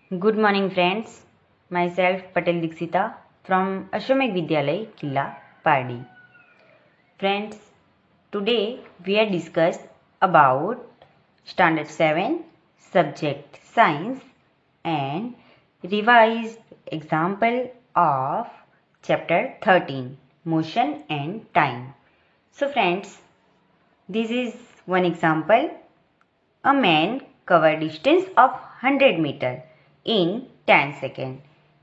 Good morning, friends. Myself Patel Dixita from Ashwamek Vidyalay, Killa, Pardi. Friends, today we are discuss about Standard 7 subject Science and revised example of chapter 13 Motion and Time. So friends, this is one example. A man covered distance of 100 meter in 10 seconds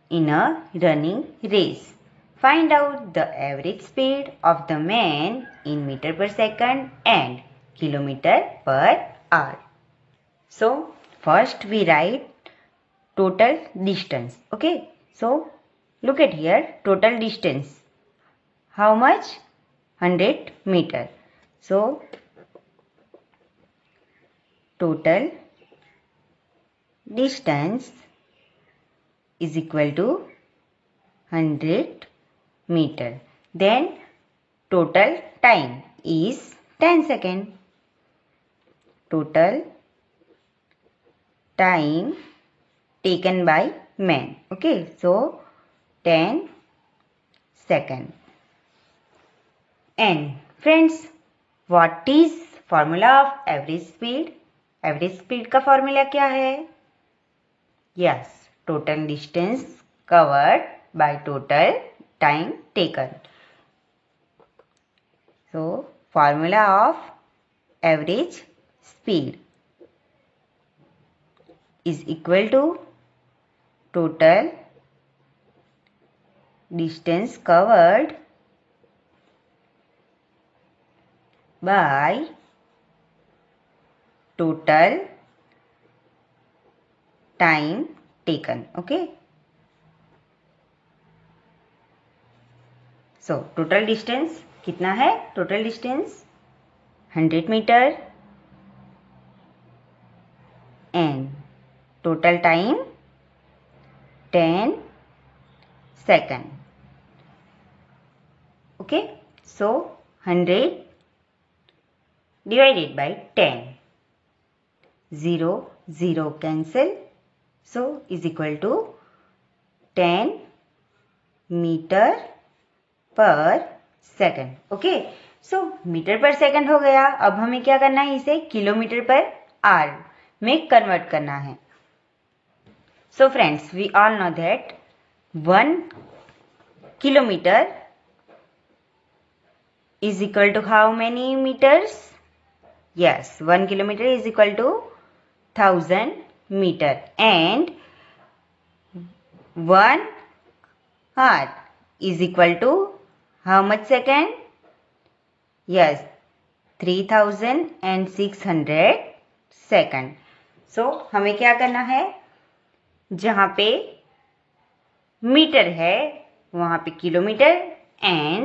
in a running race. Find out the average speed of the man in meter per second and kilometer per hour. So first we write total distance. Okay. So look at here, total distance. How much? 100 meter. So total distance is equal to 100 meter. Then total time is 10 seconds. Total time taken by man. Okay, so 10 seconds. And friends, what is formula of average speed? Average speed का formula क्या है? Yes, total distance covered by total time taken. So, formula of average speed is equal to total distance covered by total time taken. Okay. So, total distance कितना है? Total distance 100 meter and total time 10 second. Okay. So, 100 divided by 10. 0, 0 cancel. So, is equal to 10 meter पर second. Okay, सो metre per second हो गया. अब हमें क्या करना है? इसे किलोमीटर पर आवर में कन्वर्ट करना है. So friends, we all know that 1 kilometre is equal to how many metres? Yes, 1 kilometre is equal to 1000 metre and 1 hour is equal to how much second? Yes, 3600 second. So, हमें क्या करना है? जहाँ पे metre है वहाँ पे kilometre and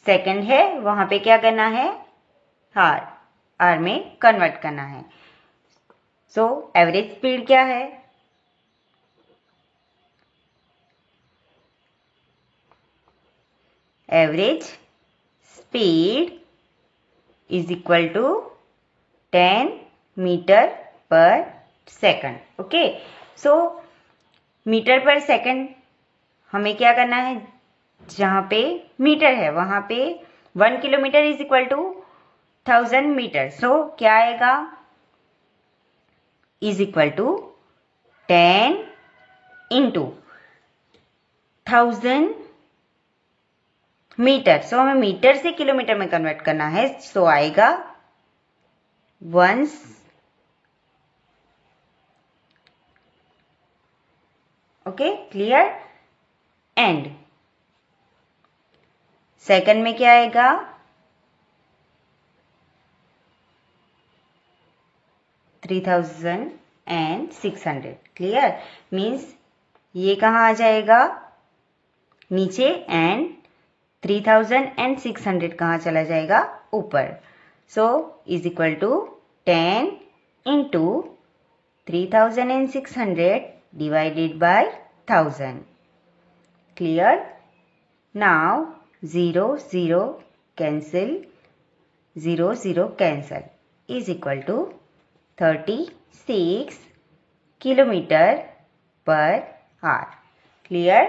second है वहाँ पे क्या करना है? आवर में कन्वर्ट करना है. सो एवरेज स्पीड क्या है? Average speed is equal to 10 meter per second. Okay. So, metre per second हमें क्या करना है? जहाँ पे मीटर है वहाँ पे 1 kilometre is equal to 1000 metre. So क्या आएगा? Is equal to 10 into 1000 metre. So हमें मीटर से किलोमीटर में कन्वर्ट करना है. सो आएगा 1 ओके, क्लियर. एंड सेकंड में क्या आएगा? 3600. क्लियर. मीन्स ये कहाँ आ जाएगा? नीचे एंड 3600 कहाँ चला जाएगा? ऊपर. So is equal to 10 into 3600 divided by 1000. Clear. Now 0 0 cancel, 0 0 cancel is equal to 36 kilometre per hour. Clear?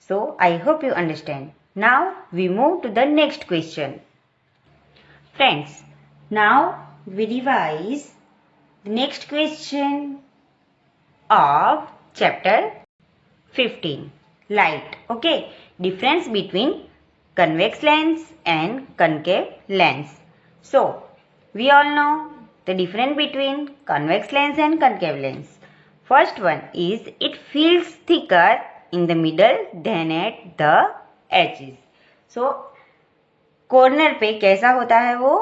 So I hope you understand. Now we move to the next question. Friends, now we revise the next question of chapter 15. Light. Okay. Difference between convex lens and concave lens. So, we all know the difference between convex lens and concave lens. First one is it feels thicker in the middle than at the edges. So, corner पे कैसा होता है वो?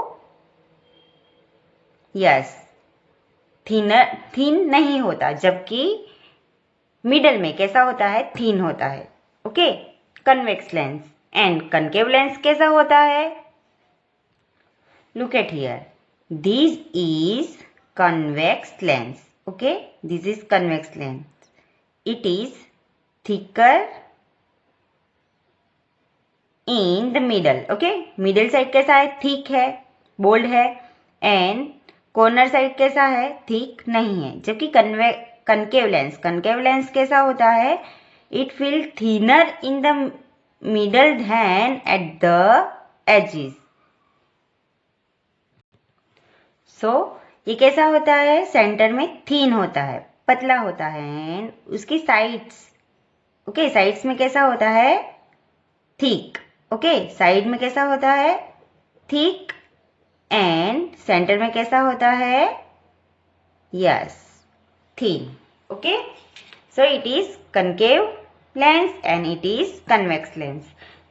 Yes, thin नहीं होता, जबकि middle में कैसा होता है? थिन होता है. Okay, convex lens. And concave lens कैसा होता है? Look at here, this is convex lens. Okay, this is convex lens. It is thicker in the middle. Okay, middle side कैसा है? थिक है, बोल्ड है. एंड कॉर्नर साइड कैसा है? Thick नहीं है. जबकि कनकेव लेंस कैसा होता है? It feel thinner in the middle than at the edges. So ये कैसा होता है? सेंटर में थिन होता है, पतला होता है. एंड उसकी साइड्स, ओके, साइड्स में कैसा होता है? थिक. ओके, साइड में कैसा होता है? थिक. एंड सेंटर में कैसा होता है? Yes, thin. Okay, so it is concave lens and it is convex lens.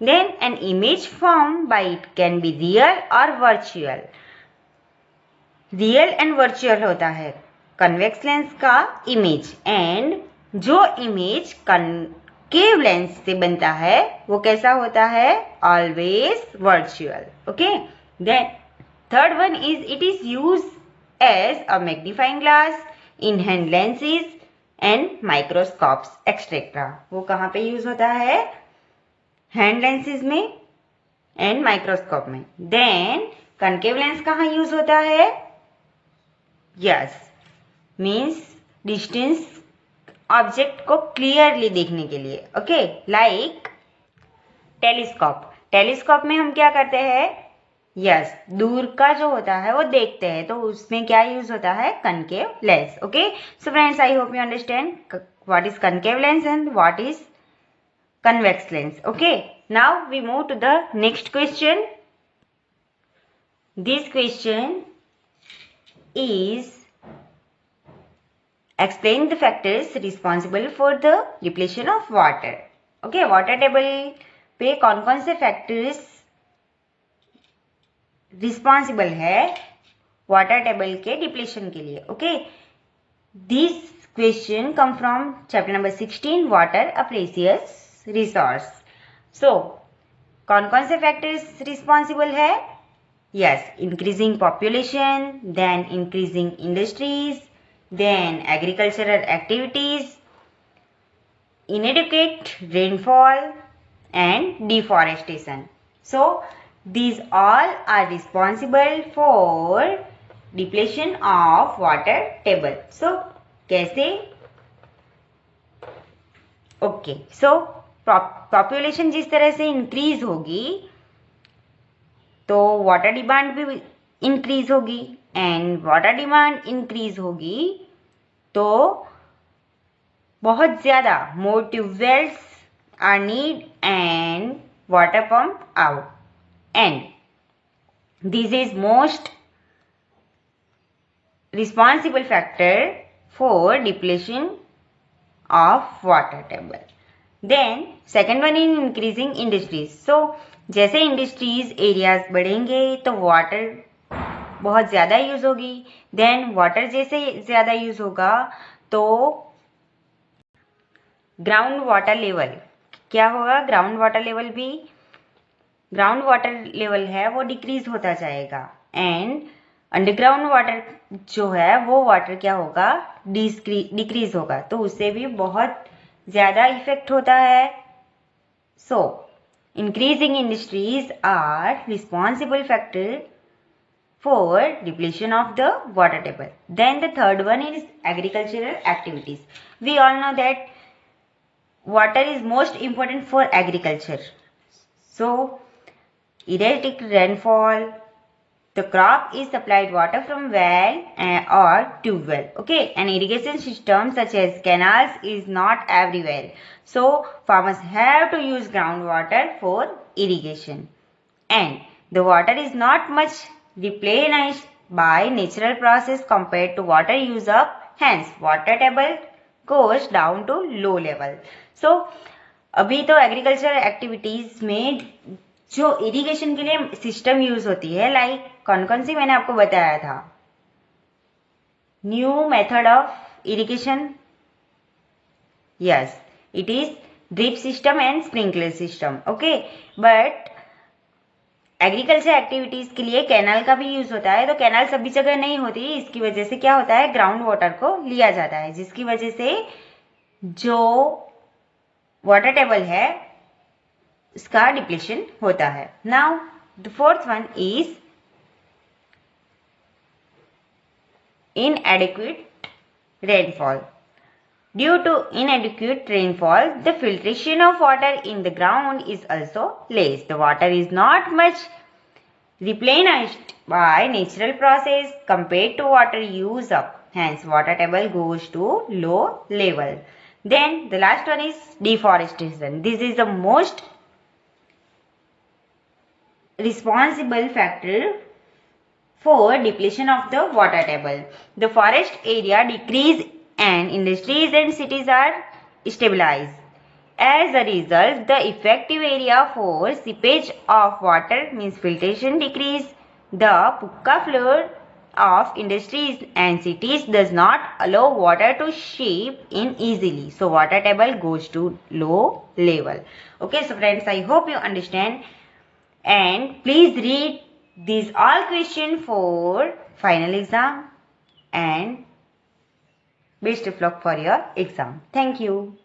Then an image formed by it can be real or virtual. Real and virtual होता है कन्वेक्स लेंस का image. And जो image concave lens से बनता है वो कैसा होता है? Always virtual. Okay, then third one is it is use as a magnifying glass in hand lenses and microscopes etcetera. वो कहाँ पे यूज होता है? हैंड लेंसेज में एंड माइक्रोस्कोप में. देन कनकेव लेंस कहाँ यूज होता है? यस, मीन्स डिस्टेंस ऑब्जेक्ट को क्लियरली देखने के लिए. Okay, like telescope. टेलीस्कोप में हम क्या करते हैं? यस, दूर का जो होता है वो देखते हैं, तो उसमें क्या यूज होता है? Concave lens. Okay, so friends, I hope you understand what is concave lens and what is convex lens. Okay, now we move to the next question. This question is explain the factors responsible for the depletion of water. Okay, water table पे कौन कौन से factors responsible है water table के depletion के लिए. Okay, this question come from chapter number 16, water a precious resource. So, कौन कौन से फैक्टर्स रिस्पॉन्सिबल है? Yes, increasing population, then increasing industries, then agricultural activities, inadequate rainfall and deforestation. So, these all are responsible for depletion of water table. So, कैसे? Okay, so population जिस तरह से increase होगी तो वाटर डिमांड भी increase होगी. And water demand increase होगी तो बहुत ज़्यादा more tubewells are need and water pump out. And this is most responsible factor for depletion of water table. Then second one in increasing industries. So जैसे industries areas बढ़ेंगे तो water बहुत ज़्यादा use होगी. देन वाटर जैसे ज़्यादा use होगा तो ग्राउंड वाटर लेवल क्या होगा? ग्राउंड वाटर लेवल है वो डिक्रीज होता जाएगा. एंड अंडरग्राउंड वाटर जो है वो वाटर क्या होगा? डिक्रीज होगा. तो उससे भी बहुत ज़्यादा इफेक्ट होता है. So increasing industries are responsible factor for depletion of the water table. Then the third one is agricultural activities. We all know that water is most important for agriculture. So erratic rainfall, the crop is supplied water from well or tube well. Okay, an irrigation system such as canals is not everywhere. So farmers have to use groundwater for irrigation. And the water is not much replenished by natural process compared to water use up. Hence, water table goes down to low level. So अभी तो agriculture activities में जो irrigation के लिए system use होती है, like कौन सी मैंने आपको बताया था, new method of irrigation, yes it is drip system and sprinkler system. Okay, but agriculture activities के लिए कैनाल का भी यूज होता है. तो कैनाल सभी जगह नहीं होती, इसकी वजह से क्या होता है, ग्राउंड वाटर को लिया जाता है, जिसकी वजह से जो वाटर टेबल है इसका डिप्लीशन होता है. Now the fourth one is inadequate rainfall. Due to inadequate rainfall, the filtration of water in the ground is also less. The water is not much replenished by natural process compared to water use up. Hence, water table goes to low level. Then the last one is deforestation. This is the most responsible factor for depletion of the water table. The forest area decrease and industries and cities are stabilized. As a result, the effective area for seepage of water means filtration decrease. The pucca flow of industries and cities does not allow water to seep in easily. So water table goes to low level. Okay, so friends, I hope you understand. And please read these all questions for final exam and best of luck for your exam. Thank you.